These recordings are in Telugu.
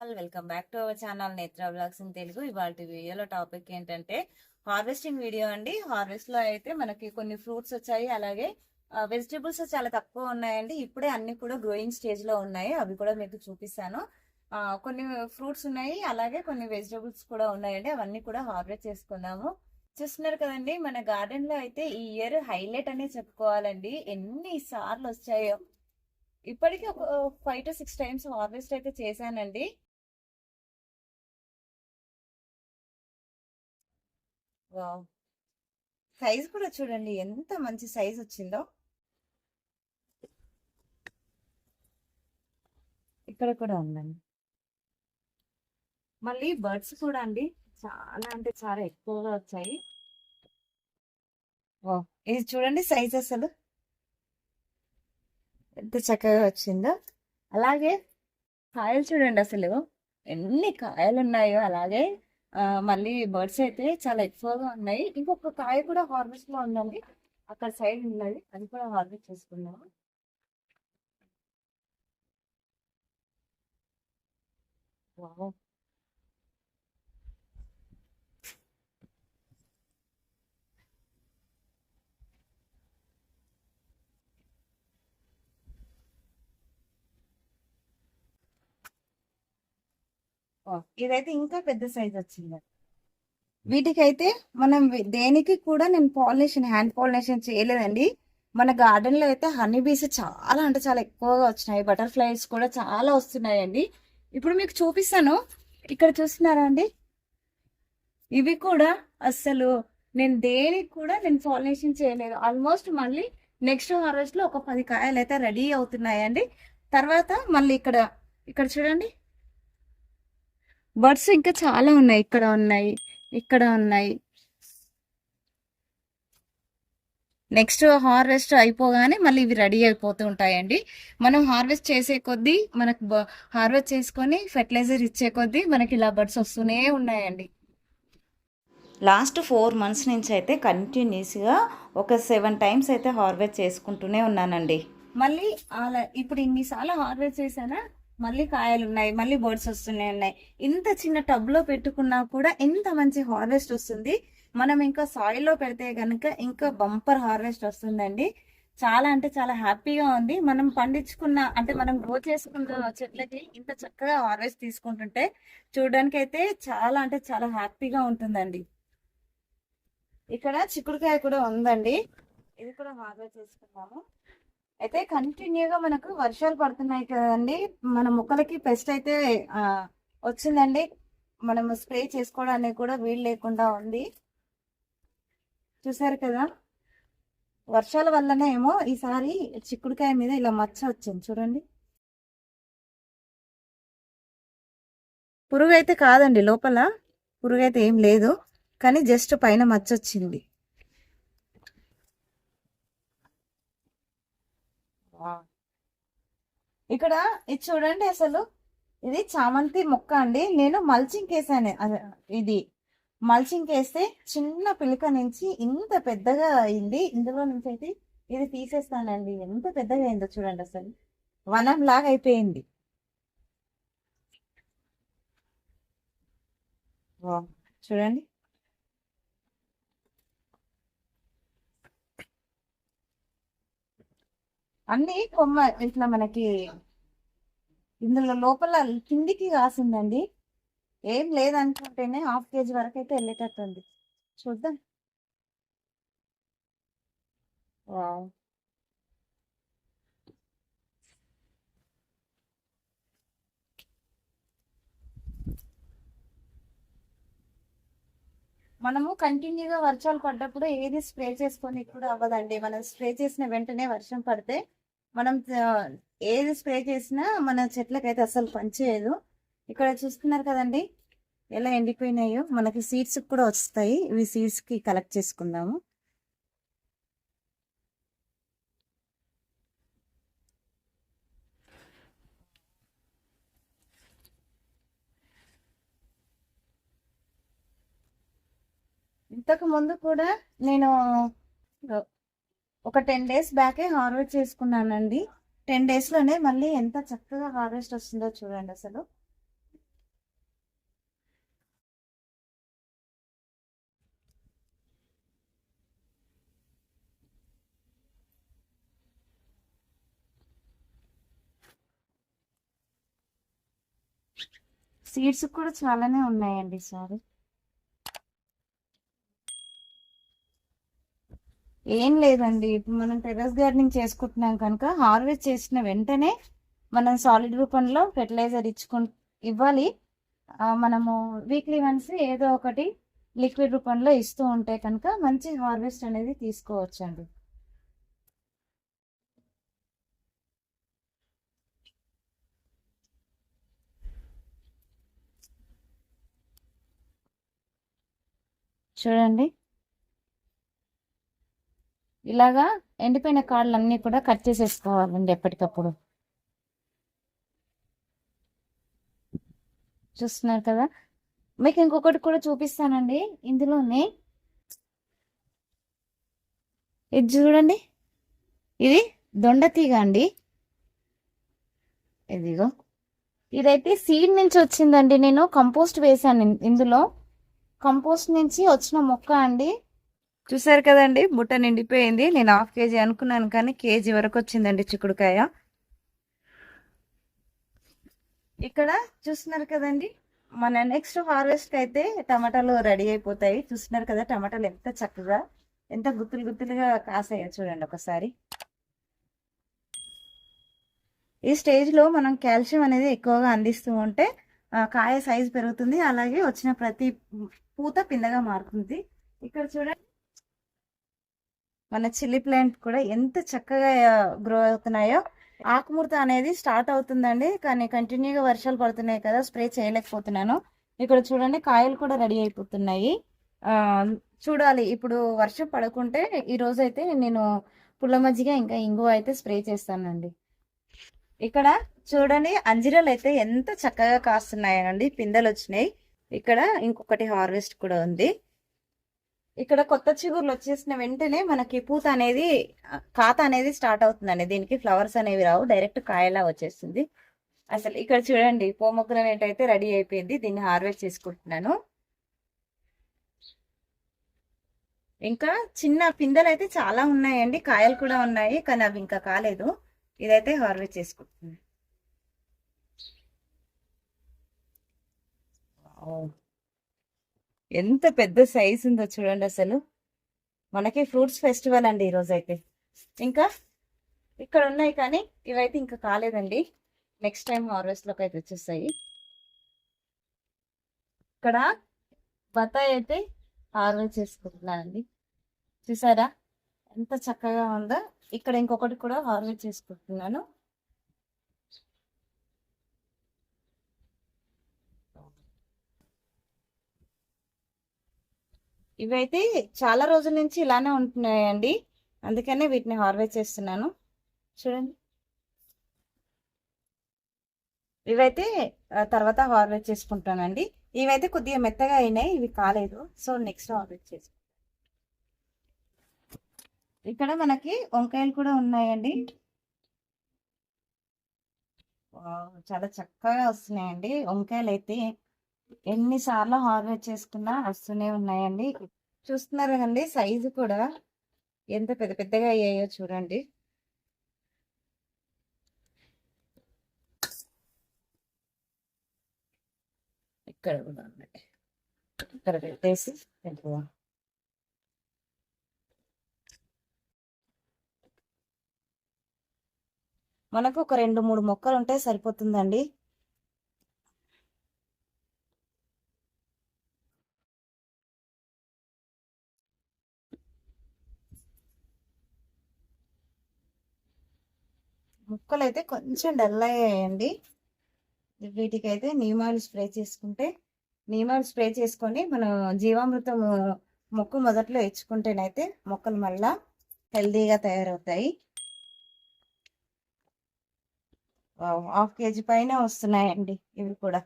Welcome back to our channel నేత్ర బ్లాగ్స్ ఇన్ తెలుగు. ఇవాళ వీడియోలో టాపిక్ ఏంటంటే హార్వెస్టింగ్ వీడియో అండి. హార్వెస్ట్ లో అయితే మనకి కొన్ని ఫ్రూట్స్ వచ్చాయి, అలాగే వెజిటేబుల్స్ చాలా తక్కువ ఉన్నాయండి. ఇప్పుడే అన్ని కూడా గ్రోయింగ్ స్టేజ్ లో ఉన్నాయి, అవి కూడా మీకు చూపిస్తాను. కొన్ని ఫ్రూట్స్ ఉన్నాయి, అలాగే కొన్ని వెజిటేబుల్స్ కూడా ఉన్నాయండి. అవన్నీ కూడా హార్వెస్ట్ చేసుకున్నాము. చూస్తున్నారు కదండి, మన గార్డెన్ లో అయితే ఈ ఇయర్ హైలైట్ అనే చెప్పుకోవాలండి. ఎన్ని సార్లు వచ్చాయో, ఇప్పటికీ ఒక 5 to 6 times హార్వెస్ట్ అయితే చేశానండి. వావ్, సైజ్ కూడా చూడండి ఎంత మంచి సైజ్ వచ్చిందో. ఇక్కడ కూడా ఉందండి. మళ్ళీ బర్డ్స్ కూడా అండి, చాలా అంటే చాలా ఎక్కువగా వచ్చాయి. వావ్, ఇది చూడండి సైజ్ అసలు ఎంత చక్కగా వచ్చిందో. అలాగే కాయలు చూడండి అసలు ఎన్ని కాయలు ఉన్నాయో. అలాగే మళ్ళీ బర్డ్స్ అయితే చాలా ఎక్కువగా ఉన్నాయి. ఇంకొక కాయ కూడా హార్వెస్ట్ లో ఉందండి, అక్కడ సైడ్ ఉన్నది, అది కూడా హార్వెస్ట్ చేసుకున్నాము. వావ్, ఇదైతే ఇంకా పెద్ద సైజ్ వచ్చింది. వీటికైతే మనం దేనికి కూడా నేను పాలినేషన్, హ్యాండ్ పాలినేషన్ చేయలేదండి. మన గార్డెన్ లో అయితే హనీ బీస్ చాలా అంటే చాలా ఎక్కువగా వచ్చినాయి. బటర్ఫ్లైస్ కూడా చాలా వస్తున్నాయండి. ఇప్పుడు మీకు చూపిస్తాను. ఇక్కడ చూస్తున్నారా అండి, ఇవి కూడా అస్సలు నేను దేనికి కూడా నేను పాలినేషన్ చేయలేదు. ఆల్మోస్ట్ మళ్ళీ నెక్స్ట్ హార్వెస్ట్ లో ఒక 10 కాయలు అయితే రెడీ అవుతున్నాయండి. తర్వాత మళ్ళీ ఇక్కడ ఇక్కడ చూడండి, బర్డ్స్ ఇంకా చాలా ఉన్నాయి. ఇక్కడ ఉన్నాయి, ఇక్కడ ఉన్నాయి. నెక్స్ట్ హార్వెస్ట్ అయిపోగానే మళ్ళీ ఇవి రెడీ అయిపోతూ ఉంటాయండి. మనం హార్వెస్ట్ చేసే కొద్దీ మనకు హార్వెస్ట్ చేసుకొని ఫెర్టిలైజర్ ఇచ్చే కొద్దీ మనకి ఇలా బర్డ్స్ వస్తూనే ఉన్నాయండి. లాస్ట్ 4 months నుంచి అయితే కంటిన్యూస్గా ఒక 7 times అయితే హార్వెస్ట్ చేసుకుంటూనే ఉన్నానండి. మళ్ళీ అలా ఇప్పుడు ఇన్నిసార్లు హార్వెస్ట్ చేశానా, మళ్ళీ కాయలు ఉన్నాయి, మళ్ళీ బర్డ్స్ వస్తూనే ఉన్నాయి. ఇంత చిన్న టబ్ లో పెట్టుకున్నా కూడా ఎంత మంచి హార్వెస్ట్ వస్తుంది. మనం ఇంకా సాయిల్ లో పెడితే కనుక ఇంకా బంపర్ హార్వెస్ట్ వస్తుందండి. చాలా అంటే చాలా హ్యాపీగా ఉంది. మనం పండించుకున్న అంటే మనం గ్రో చేసుకున్న చెట్లకి ఇంత చక్కగా హార్వెస్ట్ తీసుకుంటుంటే చూడడానికి అయితే చాలా అంటే చాలా హ్యాపీగా ఉంటుందండి. ఇక్కడ చిక్కుడుకాయ కూడా ఉందండి, ఇది కూడా హార్వెస్ట్ చేసుకున్నాము. అయితే కంటిన్యూగా మనకు వర్షాలు పడుతున్నాయి కదండి, మన మొక్కలకి పెస్ట్ అయితే వచ్చిందండి. మనం స్ప్రే చేసుకోవడానికి కూడా వీలు లేకుండా ఉంది. చూసారు కదా, వర్షాల వల్లనే ఏమో ఈసారి చిక్కుడుకాయ మీద ఇలా మచ్చ వచ్చింది చూడండి. పురుగు అయితే కాదండి, లోపల పురుగు అయితే ఏం లేదు, కానీ జస్ట్ పైన మచ్చ వచ్చింది. ఇక్కడ ఇది చూడండి అసలు, ఇది చామంతి మొక్క అండి. నేను మల్చింగ్ వేసాను, ఇది మల్చింగ్ వేస్తే చిన్న పిలక నుంచి ఇంత పెద్దగా అయింది. ఇందులో నుంచి అయితే ఇది తీసేస్తానండి. ఎంత పెద్దగా అయిందో చూడండి, అసలు వనం లాగా అయిపోయింది. చూడండి, అన్ని కొమ్మ ఇట్లా మనకి ఇందులో లోపల కిందికి కాసిందండి. ఏం లేదనుకుంటేనే 1/2 kg వరకు అయితే వెళ్ళేటట్టుంది. చూద్దాం. వావ్, మనము కంటిన్యూగా వర్షాలు పడ్డప్పుడు ఏది స్ప్రే చేసుకొని కూడా అవ్వదండి. మనం స్ప్రే చేసిన వెంటనే వర్షం పడితే మనం ఏది స్ప్రే చేసినా మన చెట్లకైతే అసలు పనిచేయదు. ఇక్కడ చూస్తున్నారు కదండి ఎలా ఎండిపోయినాయో. మనకి సీడ్స్ కూడా వస్తాయి, ఇవి సీడ్స్ కి కలెక్ట్ చేసుకుందాము. ఇంతకు ముందు కూడా నేను ఒక 10 days బ్యాకే హార్వెస్ట్ చేసుకున్నానండి. 10 days లోనే మళ్ళీ ఎంత చక్కగా హార్వెస్ట్ వస్తుందో చూడండి అసలు. సీడ్స్ కూడా చాలానే ఉన్నాయండి ఈసారి. ఏం లేదండి, ఇప్పుడు మనం టెర్రస్ గార్డెనింగ్ చేసుకుంటున్నాం కనుక హార్వెస్ట్ చేసిన వెంటనే మనం సాలిడ్ రూపంలో ఫెర్టిలైజర్ ఇవ్వాలి. మనము వీక్లీ వన్స్ ఏదో ఒకటి లిక్విడ్ రూపంలో ఇస్తూ ఉంటే కనుక మంచి హార్వెస్ట్ అనేది తీసుకోవచ్చండి. చూడండి, ఇలాగా ఎండిపోయిన కాళ్ళన్నీ కూడా కట్ చేసేసుకోవాలండి ఎప్పటికప్పుడు. చూస్తున్నారు కదా, మీకు ఇంకొకటి కూడా చూపిస్తానండి ఇందులోనే. ఇది చూడండి, ఇది దొండతీగ అండి. ఇదిగో, ఇదైతే సీడ్ నుంచి వచ్చిందండి. నేను కంపోస్ట్ వేసాను ఇందులో. కంపోస్ట్ నుంచి వచ్చిన మొక్క అండి. చూసారు కదండి, బుట్ట నిండిపోయింది. నేను 1/2 కేజీ అనుకున్నాను కానీ కేజీ వరకు వచ్చిందండి చిక్కుడుకాయ. ఇక్కడ చూస్తున్నారు కదండి, మన నెక్స్ట్ హార్వెస్ట్ అయితే టమాటాలు రెడీ అయిపోతాయి. చూస్తున్నారు కదా టమాటాలు ఎంత చక్కగా, ఎంత గుత్తులు గుత్తులుగా కాసాయో చూడండి ఒకసారి. ఈ స్టేజ్లో మనం కాల్షియం అనేది ఎక్కువగా అందిస్తూ ఉంటే కాయ సైజు పెరుగుతుంది, అలాగే వచ్చిన ప్రతి పూత పిందగా మారుతుంది. ఇక్కడ చూడండి, మన చిల్లీ ప్లాంట్ కూడా ఎంత చక్కగా గ్రో అవుతున్నాయో. ఆకుముడత అనేది స్టార్ట్ అవుతుందండి, కానీ కంటిన్యూగా వర్షాలు పడుతున్నాయి కదా, స్ప్రే చేయలేకపోతున్నాను. ఇక్కడ చూడండి, కాయలు కూడా రెడీ అయిపోతున్నాయి. చూడాలి, ఇప్పుడు వర్షం పడకుంటే ఈ రోజు అయితే నేను పుల్ల మజ్జిగ ఇంకా ఇంగువ అయితే స్ప్రే చేస్తానండి. ఇక్కడ చూడండి, అంజీరాలు అయితే ఎంత చక్కగా కాస్తున్నాయండి, పిందెలు వచ్చినాయి. ఇక్కడ ఇంకొకటి హార్వెస్ట్ కూడా ఉంది. ఇక్కడ కొత్త చిగుర్లు వచ్చేసిన వెంటనే మనకి పూత అనేది, కాత అనేది స్టార్ట్ అవుతుందండి. దీనికి ఫ్లవర్స్ అనేవి రావు, డైరెక్ట్ కాయలా వచ్చేస్తుంది. అసలు ఇక్కడ చూడండి, పోమొగ్రనేట్ అయితే రెడీ అయిపోయింది. దీన్ని హార్వెస్ట్ చేసుకుంటున్నాను. ఇంకా చిన్న పిందెలు అయితే చాలా ఉన్నాయండి, కాయలు కూడా ఉన్నాయి, కానీ అవి ఇంకా కాలేదు. ఇదైతే హార్వెస్ట్ చేసుకుంటున్నాను. ఎంత పెద్ద సైజ్ ఉందో చూడండి అసలు. మనకి ఫ్రూట్స్ ఫెస్టివల్ అండి ఈరోజు అయితే. ఇంకా ఇక్కడ ఉన్నాయి కానీ ఇవైతే ఇంకా కాలేదండి, నెక్స్ట్ టైం హార్వెస్ట్ లోకి అయితే వచ్చేస్తాయి. ఇక్కడ బత్తాయి అయితే హార్వెస్ట్ చేసుకుంటున్నానండి. చూసారా ఎంత చక్కగా ఉందో. ఇక్కడ ఇంకొకటి కూడా హార్వెస్ట్ చేసుకుంటున్నాను. ఇవైతే చాలా రోజుల నుంచి ఇలానే ఉంటున్నాయండి, అందుకనే వీటిని హార్వెస్ట్ చేస్తున్నాను. చూడండి, ఇవైతే తర్వాత హార్వెస్ట్ చేసుకుంటానండి. ఇవైతే కొద్దిగా మెత్తగా అయినాయి, ఇవి కాలేదు, సో నెక్స్ట్ హార్వెస్ట్ చేసుకుంటాను. ఇక్కడ మనకి వంకాయలు కూడా ఉన్నాయండి. చాలా చక్కగా వస్తున్నాయండి వంకాయలు అయితే. ఎన్నిసార్లు హార్వెస్ట్ చేసుకున్నా వస్తూనే ఉన్నాయండి. చూస్తున్నారు కదండి, సైజు కూడా ఎంత పెద్ద పెద్దగా అయ్యాయో చూడండి. ఇక్కడ కూడా ఉన్నాయి, ఇక్కడ పెట్టేసి మనకు ఒక 2-3 మొక్కలు ఉంటే సరిపోతుందండి. ముక్కలు అయితే కొంచెం డల్ అయ్యాయండి. వీటికైతే నీమ్ ఆయిల్ స్ప్రే చేసుకుంటే, నీమ్ ఆయిల్ స్ప్రే చేసుకొని మనం జీవామృతం మొక్క మొదట్లో ఇచ్చుకుంటేనైతే మొక్కలు మళ్ళా హెల్దీగా తయారవుతాయి. 1/2 కేజీ పైన వస్తున్నాయండి ఇవి కూడా.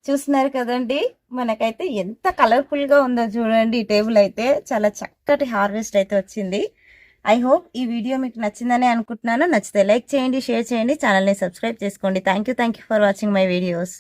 చూస్తున్నారు కదండి, మనకైతే ఎంత కలర్ఫుల్ గా ఉందో చూడండి. ఈ టేబుల్ అయితే చాలా చక్కటి హార్వెస్ట్ అయితే వచ్చింది. ఐ హోప్ ఈ వీడియో మీకు నచ్చిందని అనుకుంటున్నాను. నచ్చితే లైక్ చేయండి, షేర్ చేయండి, ఛానల్ని సబ్స్క్రైబ్ చేసుకోండి. Thank you for watching my videos.